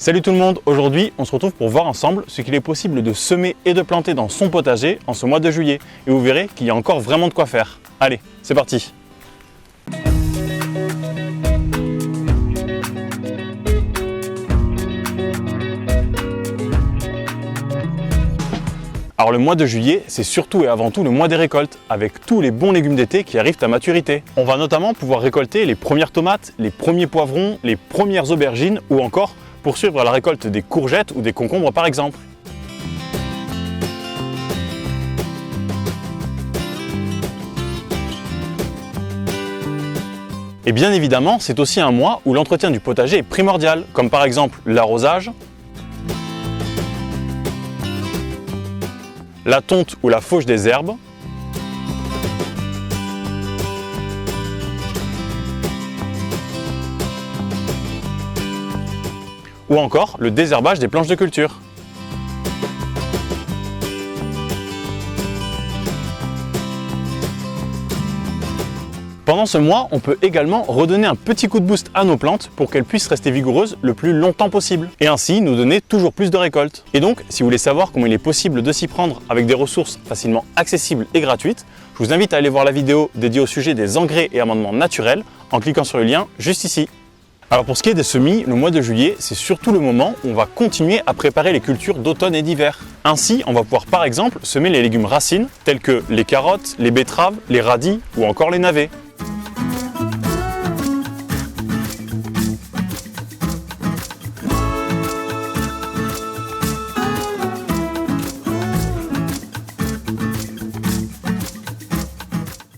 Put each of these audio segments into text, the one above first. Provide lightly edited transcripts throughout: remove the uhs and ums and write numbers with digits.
Salut tout le monde, aujourd'hui on se retrouve pour voir ensemble ce qu'il est possible de semer et de planter dans son potager en ce mois de juillet. Et vous verrez qu'il y a encore vraiment de quoi faire. Allez, c'est parti! Alors le mois de juillet, c'est surtout et avant tout le mois des récoltes, avec tous les bons légumes d'été qui arrivent à maturité. On va notamment pouvoir récolter les premières tomates, les premiers poivrons, les premières aubergines ou encore poursuivre la récolte des courgettes ou des concombres par exemple. Et bien évidemment, c'est aussi un mois où l'entretien du potager est primordial, comme par exemple l'arrosage, la tonte ou la fauche des herbes, ou encore le désherbage des planches de culture. Pendant ce mois, on peut également redonner un petit coup de boost à nos plantes pour qu'elles puissent rester vigoureuses le plus longtemps possible et ainsi nous donner toujours plus de récoltes. Et donc, si vous voulez savoir comment il est possible de s'y prendre avec des ressources facilement accessibles et gratuites, je vous invite à aller voir la vidéo dédiée au sujet des engrais et amendements naturels en cliquant sur le lien juste ici. Alors pour ce qui est des semis, le mois de juillet, c'est surtout le moment où on va continuer à préparer les cultures d'automne et d'hiver. Ainsi, on va pouvoir par exemple semer les légumes racines tels que les carottes, les betteraves, les radis ou encore les navets.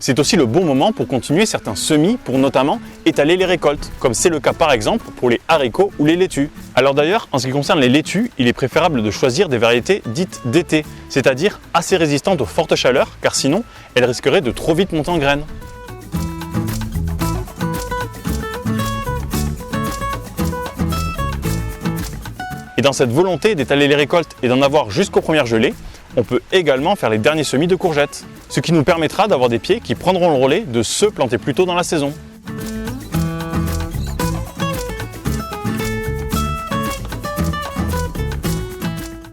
C'est aussi le bon moment pour continuer certains semis pour notamment étaler les récoltes, comme c'est le cas par exemple pour les haricots ou les laitues. Alors d'ailleurs, en ce qui concerne les laitues, il est préférable de choisir des variétés dites d'été, c'est-à-dire assez résistantes aux fortes chaleurs, car sinon elles risqueraient de trop vite monter en graines. Et dans cette volonté d'étaler les récoltes et d'en avoir jusqu'aux premières gelées, on peut également faire les derniers semis de courgettes, ce qui nous permettra d'avoir des pieds qui prendront le relais de ceux plantés plus tôt dans la saison.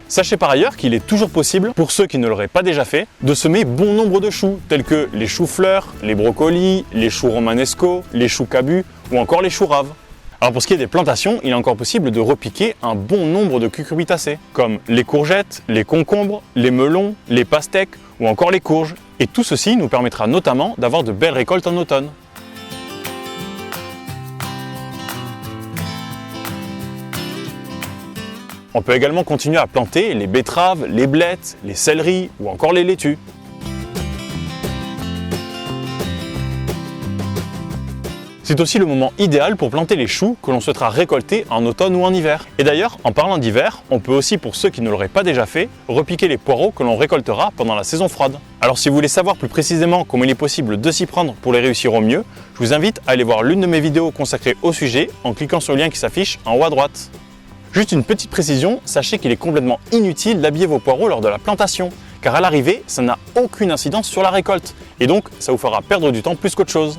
Sachez par ailleurs qu'il est toujours possible, pour ceux qui ne l'auraient pas déjà fait, de semer bon nombre de choux, tels que les choux-fleurs, les brocolis, les choux romanesco, les choux cabus ou encore les choux raves. Alors pour ce qui est des plantations, il est encore possible de repiquer un bon nombre de cucurbitacées, comme les courgettes, les concombres, les melons, les pastèques ou encore les courges. Et tout ceci nous permettra notamment d'avoir de belles récoltes en automne. On peut également continuer à planter les betteraves, les blettes, les céleris ou encore les laitues. C'est aussi le moment idéal pour planter les choux que l'on souhaitera récolter en automne ou en hiver. Et d'ailleurs, en parlant d'hiver, on peut aussi, pour ceux qui ne l'auraient pas déjà fait, repiquer les poireaux que l'on récoltera pendant la saison froide. Alors si vous voulez savoir plus précisément comment il est possible de s'y prendre pour les réussir au mieux, je vous invite à aller voir l'une de mes vidéos consacrées au sujet en cliquant sur le lien qui s'affiche en haut à droite. Juste une petite précision, sachez qu'il est complètement inutile d'habiller vos poireaux lors de la plantation, car à l'arrivée, ça n'a aucune incidence sur la récolte, et donc ça vous fera perdre du temps plus qu'autre chose.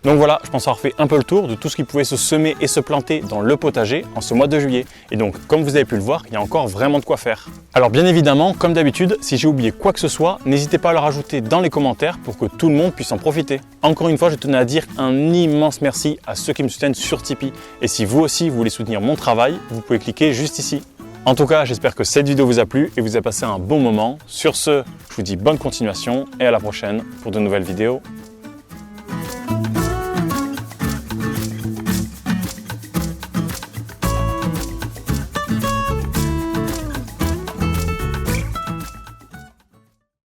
Donc voilà, je pense avoir fait un peu le tour de tout ce qui pouvait se semer et se planter dans le potager en ce mois de juillet. Et donc, comme vous avez pu le voir, il y a encore vraiment de quoi faire. Alors bien évidemment, comme d'habitude, si j'ai oublié quoi que ce soit, n'hésitez pas à le rajouter dans les commentaires pour que tout le monde puisse en profiter. Encore une fois, je tenais à dire un immense merci à ceux qui me soutiennent sur Tipeee. Et si vous aussi, vous voulez soutenir mon travail, vous pouvez cliquer juste ici. En tout cas, j'espère que cette vidéo vous a plu et vous a passé un bon moment. Sur ce, je vous dis bonne continuation et à la prochaine pour de nouvelles vidéos.